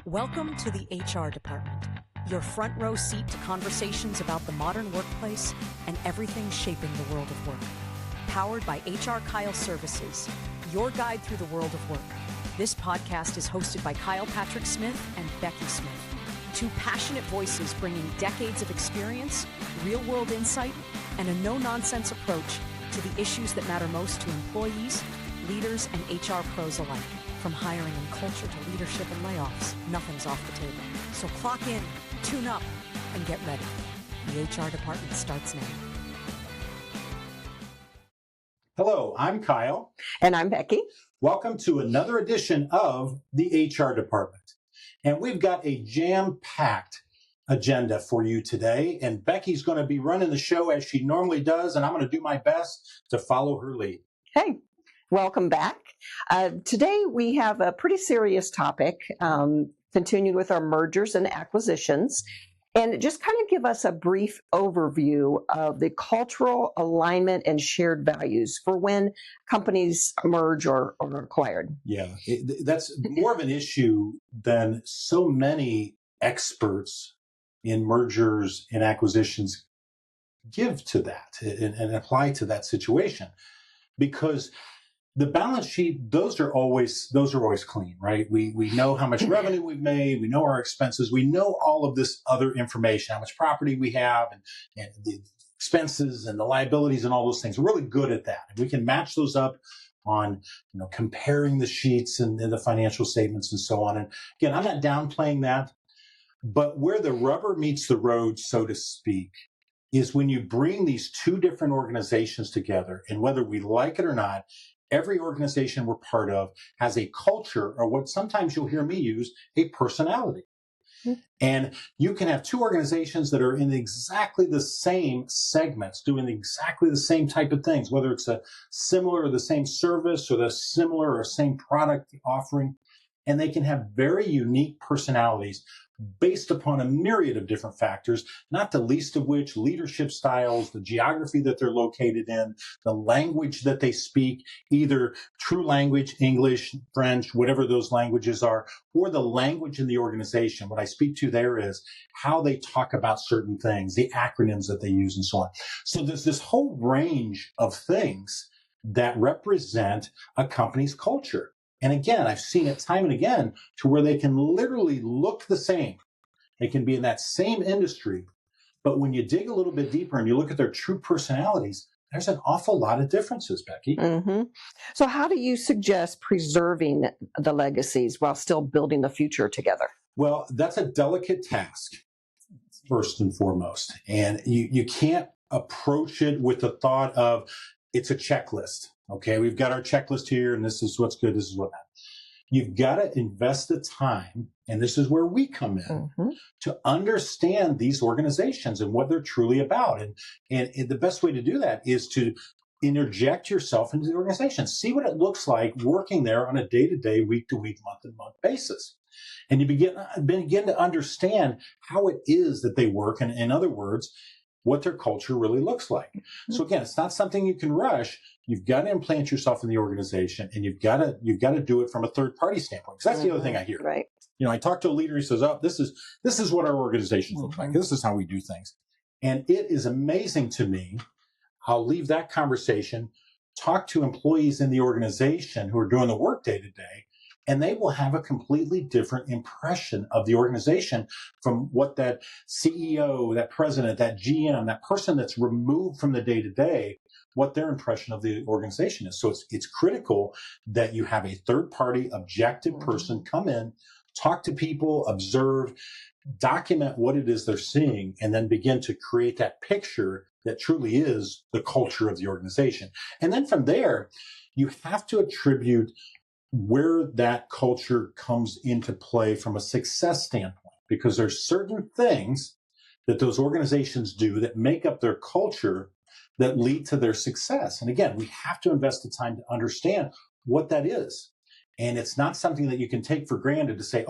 Welcome to the HR department, your front row seat to conversations about the modern workplace and everything shaping the world of work. Powered by HRKyle Services, your guide through the world of work. This podcast is hosted by Kyle Patrick Smith and Becki Smith, two passionate voices bringing decades of experience, real-world insight, and a no-nonsense approach to the issues that matter most to employees, leaders, and HR pros alike. From hiring and culture to leadership and layoffs, nothing's off the table. So clock in, tune up, and get ready. The HR department starts now. Hello, I'm Kyle. And I'm Becki. Welcome to another edition of the HR department. And we've got a jam-packed agenda for you today. And Becki's going to be running the show as she normally does, and I'm going to do my best to follow her lead. Hey, welcome back. Today we have a pretty serious topic, continuing with our mergers and acquisitions, and just kind of give us a brief overview of the cultural alignment and shared values for when companies merge or are acquired. Yeah, that's more of an issue than so many experts in mergers and acquisitions give to that and apply to that situation, because the balance sheet, those are always clean, right? We know how much revenue we've made, we know our expenses, we know all of this other information, how much property we have, and the expenses and the liabilities and all those things. We're really good at that. We can match those up on, comparing the sheets and the financial statements and so on. And again, I'm not downplaying that, but where the rubber meets the road, so to speak, is when you bring these two different organizations together, and whether we like it or not, every organization we're part of has a culture, or what sometimes you'll hear me use, a personality. Mm-hmm. And you can have two organizations that are in exactly the same segments, doing exactly the same type of things, whether it's a similar or the same service or the similar or same product offering, and they can have very unique personalities based upon a myriad of different factors, not the least of which leadership styles, the geography that they're located in, the language that they speak, either true language, English, French, whatever those languages are, or the language in the organization. What I speak to there is how they talk about certain things, the acronyms that they use, and so on. So there's this whole range of things that represent a company's culture. And again, I've seen it time and again to where they can literally look the same. They can be in that same industry, but when you dig a little bit deeper and you look at their true personalities, there's an awful lot of differences, Becki. Mm-hmm. So how do you suggest preserving the legacies while still building the future together? Well, that's a delicate task, first and foremost. And you can't approach it with the thought of it's a checklist. Okay, we've got our checklist here, and this is what's good, this is what not. You've got to invest the time, and this is where we come in, to understand these organizations and what they're truly about. And the best way to do that is to interject yourself into the organization. See what it looks like working there on a day-to-day, week-to-week, month-to-month basis. And you begin to understand how it is that they work, and in other words, what their culture really looks like. So again, it's not something you can rush. You've got to implant yourself in the organization, and you've got to do it from a third party standpoint. Because that's the other thing I hear. Right. I talk to a leader who says, "Oh, this is what our organizations look like. This is how we do things." And it is amazing to me. I'll leave that conversation, talk to employees in the organization who are doing the work day to day, and they will have a completely different impression of the organization from what that CEO, that president, that GM, that person that's removed from the day to day, what their impression of the organization is. So it's critical that you have a third party objective person come in, talk to people, observe, document what it is they're seeing, and then begin to create that picture that truly is the culture of the organization. And then from there, you have to attribute where that culture comes into play from a success standpoint, because there's certain things that those organizations do that make up their culture that lead to their success. And again, we have to invest the time to understand what that is. And it's not something that you can take for granted to say,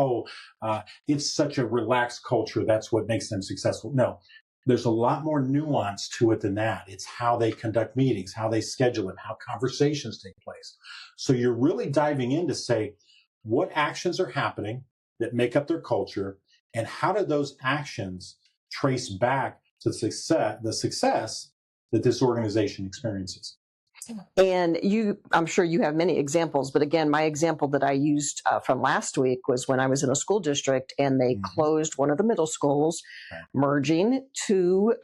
it's such a relaxed culture, that's what makes them successful. No, there's a lot more nuance to it than that. It's how they conduct meetings, how they schedule them, how conversations take place. So you're really diving in to say, what actions are happening? that make up their culture, and how do those actions trace back to the success that this organization experiences? And I'm sure you have many examples, but again, my example that I used from last week was when I was in a school district and they closed one of the middle schools, merging two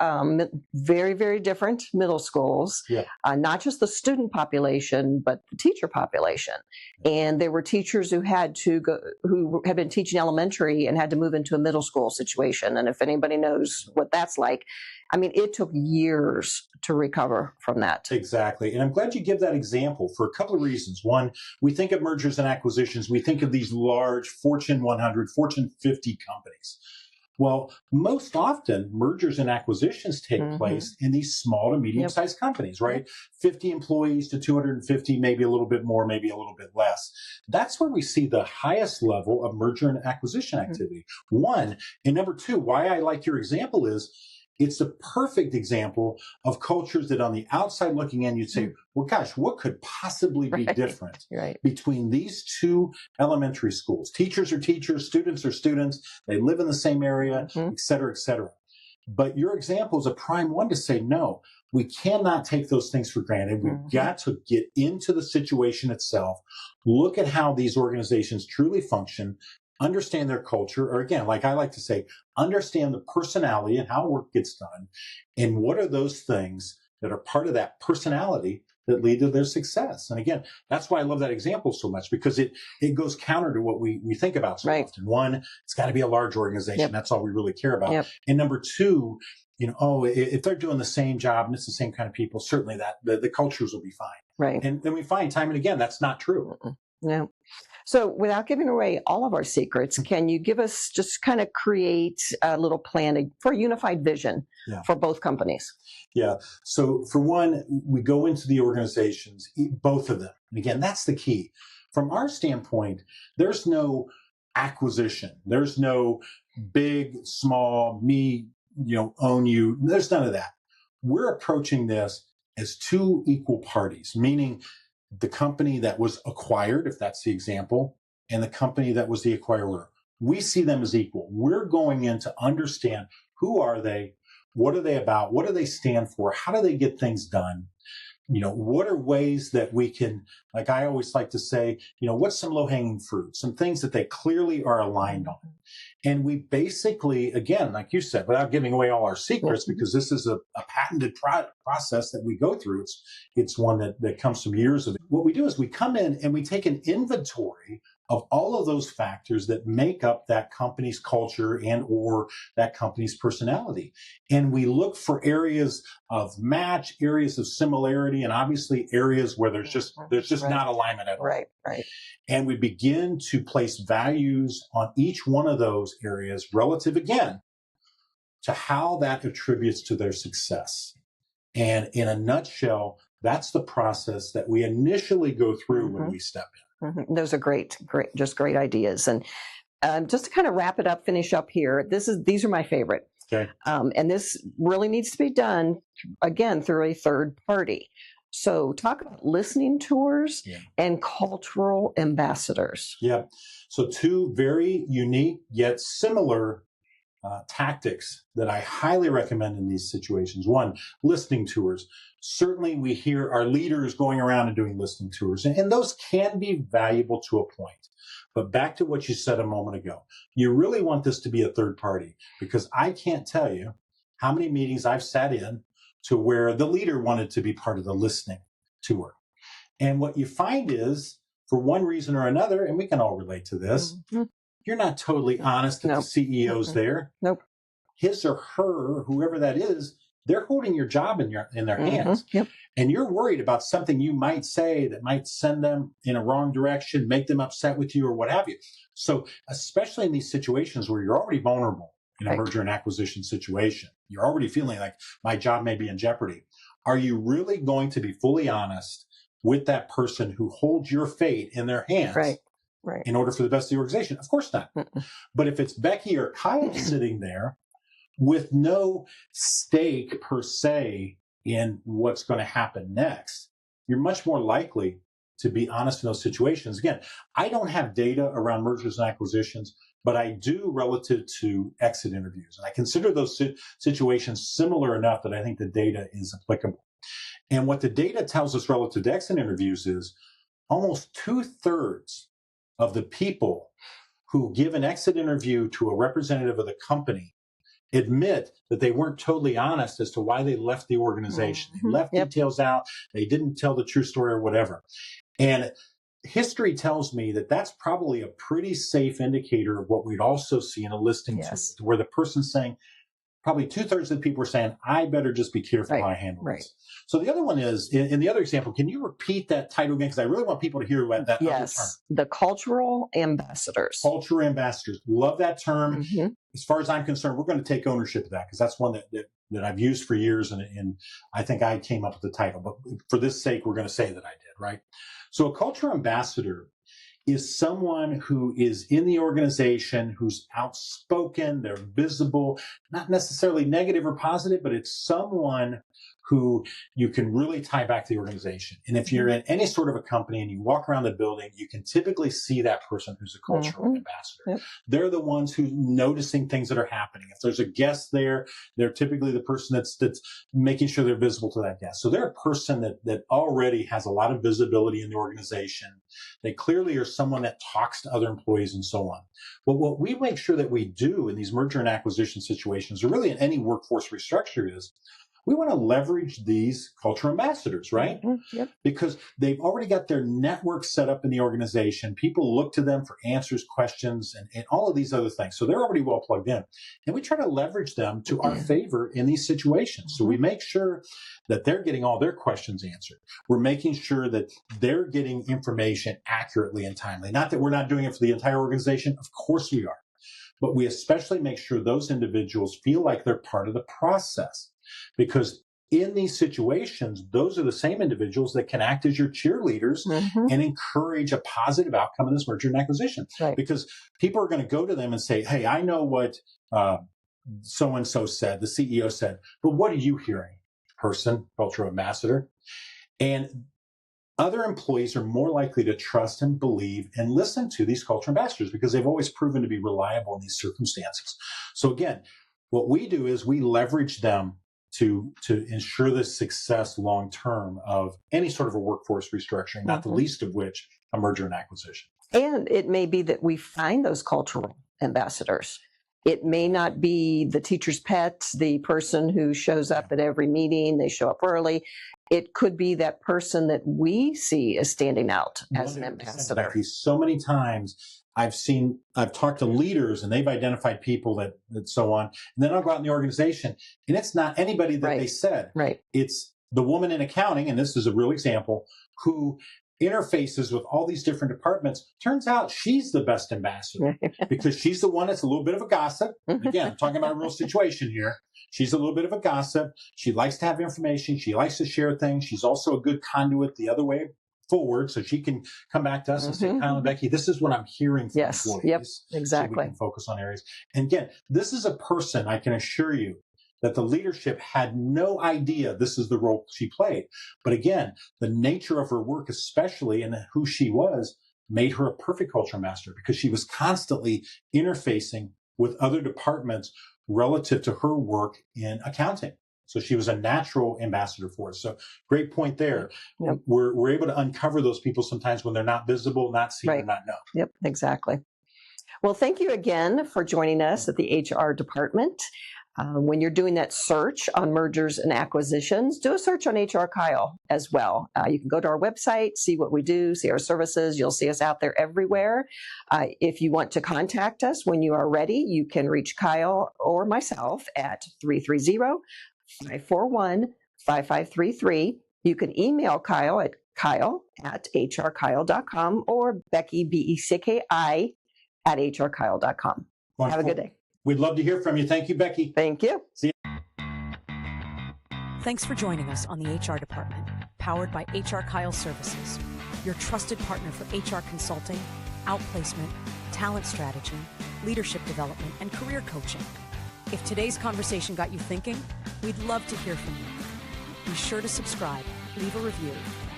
very, very different middle schools, not just the student population, but the teacher population. And there were teachers who had been teaching elementary and had to move into a middle school situation. And if anybody knows what that's like, I mean, it took years to recover from that. Exactly. And I'm glad you give that example for a couple of reasons. One, we think of mergers and acquisitions. We think of these large Fortune 100, Fortune 50 companies. Well, most often mergers and acquisitions take place in these small to medium-sized companies, right? 50 employees to 250, maybe a little bit more, maybe a little bit less. That's where we see the highest level of merger and acquisition activity. One. And number two, why I like your example is it's a perfect example of cultures that on the outside looking in, you'd say, well, gosh, what could possibly be different between these two elementary schools? Teachers are teachers, students are students. They live in the same area, et cetera, et cetera. But your example is a prime one to say, no, we cannot take those things for granted. We've got to get into the situation itself, look at how these organizations truly function, understand their culture, or again, like I like to say, understand the personality and how work gets done, and what are those things that are part of that personality that lead to their success. And again, that's why I love that example so much, because it goes counter to what we think about so often. One, it's got to be a large organization. That's all we really care about. And number two, if they're doing the same job and it's the same kind of people, certainly that the cultures will be fine. And then we find time and again, that's not true. No. So without giving away all of our secrets, can you give us just kind of create a little plan for a unified vision for both companies? Yeah. So for one, we go into the organizations, both of them. And again, that's the key. From our standpoint, there's no acquisition. There's no big, small, me, own you. There's none of that. We're approaching this as two equal parties, meaning the company that was acquired, if that's the example, and the company that was the acquirer. We see them as equal. We're going in to understand who are they, what are they about, what do they stand for, how do they get things done, what are ways that we can, like I always like to say, what's some low-hanging fruit, some things that they clearly are aligned on. And we basically, again, like you said, without giving away all our secrets, because this is a patented process that we go through. It's one that comes from years of it. What we do is we come in and we take an inventory of all of those factors that make up that company's culture and or that company's personality. And we look for areas of match, areas of similarity, and obviously areas where there's just not alignment at all. Right. And we begin to place values on each one of those areas relative, again, to how that attributes to their success. And in a nutshell, that's the process that we initially go through when we step in. Those are great, just great ideas. And just to kind of wrap it up, finish up here, these are my favorite. Okay. And this really needs to be done, again, through a third party. So talk about listening tours and cultural ambassadors. Yeah. So two very unique yet similar tactics that I highly recommend in these situations. One, listening tours. Certainly we hear our leaders going around and doing listening tours, and those can be valuable to a point. But back to what you said a moment ago, you really want this to be a third party, because I can't tell you how many meetings I've sat in to where the leader wanted to be part of the listening tour. And what you find is, for one reason or another, and we can all relate to this, you're not totally honest if the CEO's there. Nope. His or her, whoever that is, they're holding your job in their hands. And you're worried about something you might say that might send them in a wrong direction, make them upset with you or what have you. So especially in these situations where you're already vulnerable in a merger and acquisition situation, you're already feeling like my job may be in jeopardy. Are you really going to be fully honest with that person who holds your fate in their hands? Right. In order for the best of the organization? Of course not. But if it's Becki or Kyle sitting there with no stake per se in what's going to happen next, you're much more likely to be honest in those situations. Again, I don't have data around mergers and acquisitions, but I do relative to exit interviews. And I consider those situations similar enough that I think the data is applicable. And what the data tells us relative to exit interviews is almost 2/3 of the people who give an exit interview to a representative of the company admit that they weren't totally honest as to why they left the organization. They left details out. They didn't tell the true story or whatever. And history tells me that that's probably a pretty safe indicator of what we'd also see in a listing tool, where the person's saying, probably 2/3 of the people are saying, I better just be careful how I handle this. So the other one is, in the other example, can you repeat that title again? Because I really want people to hear about that other term. The cultural ambassadors. Cultural ambassadors. Love that term. As far as I'm concerned, we're going to take ownership of that, because that's one that I've used for years, and I think I came up with the title. But for this sake, we're going to say that I did, right? So a cultural ambassador is someone who is in the organization, who's outspoken, they're visible, not necessarily negative or positive, but it's someone who you can really tie back to the organization. And if you're in any sort of a company and you walk around the building, you can typically see that person who's a cultural ambassador. They're the ones who's noticing things that are happening. If there's a guest there, they're typically the person that's making sure they're visible to that guest. So they're a person that already has a lot of visibility in the organization. They clearly are someone that talks to other employees and so on. But what we make sure that we do in these merger and acquisition situations, or really in any workforce restructure, is we want to leverage these cultural ambassadors, right? Because they've already got their network set up in the organization. People look to them for answers, questions, and all of these other things. So they're already well plugged in. And we try to leverage them to our favor in these situations. So we make sure that they're getting all their questions answered. We're making sure that they're getting information accurately and timely. Not that we're not doing it for the entire organization. Of course we are. But we especially make sure those individuals feel like they're part of the process. Because in these situations, those are the same individuals that can act as your cheerleaders and encourage a positive outcome in this merger and acquisition. Because people are going to go to them and say, hey, I know what so-and-so said, the CEO said, but what are you hearing, person, cultural ambassador? And other employees are more likely to trust and believe and listen to these cultural ambassadors because they've always proven to be reliable in these circumstances. So again, what we do is we leverage them to ensure the success long-term of any sort of a workforce restructuring, not the least of which a merger and acquisition. And it may be that we find those cultural ambassadors. It may not be the teacher's pet, the person who shows up at every meeting, they show up early. It could be that person that we see as standing out as an ambassador. Becki, so many times I've talked to leaders and they've identified people that so on. And then I'll go out in the organization and it's not anybody that they said. It's the woman in accounting, and this is a real example, who interfaces with all these different departments. Turns out she's the best ambassador because she's the one that's a little bit of a gossip. Again, I'm talking about a real situation here. She's a little bit of a gossip. She likes to have information. She likes to share things. She's also a good conduit the other way forward, so she can come back to us and say, Kyle and Becki, this is what I'm hearing from employees. Exactly. So we can focus on areas. And again, this is a person, I can assure you, that the leadership had no idea this is the role she played. But again, the nature of her work, especially, and who she was, made her a perfect culture ambassador because she was constantly interfacing with other departments relative to her work in accounting. So she was a natural ambassador for us. So great point there. We're able to uncover those people sometimes when they're not visible, not seen, or not known. Exactly. Well, thank you again for joining us at the HR department. When you're doing that search on mergers and acquisitions, do a search on HRKyle as well. You can go to our website, see what we do, see our services. You'll see us out there everywhere. If you want to contact us when you are ready, you can reach Kyle or myself at 330-541-5533. You can email Kyle at kyle@hrkyle.com or Becki, Becki, at hrkyle.com. Have a good day. We'd love to hear from you. Thank you, Becki. Thank you. See you. Thanks for joining us on the HR Department, powered by HRKyle Services, your trusted partner for HR consulting, outplacement, talent strategy, leadership development, and career coaching. If today's conversation got you thinking, we'd love to hear from you. Be sure to subscribe, leave a review,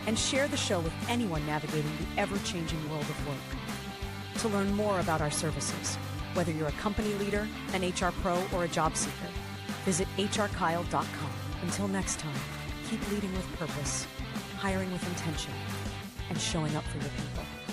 and share the show with anyone navigating the ever-changing world of work. To learn more about our services, whether you're a company leader, an HR pro, or a job seeker, visit HRKyle.com. Until next time, keep leading with purpose, hiring with intention, and showing up for your people.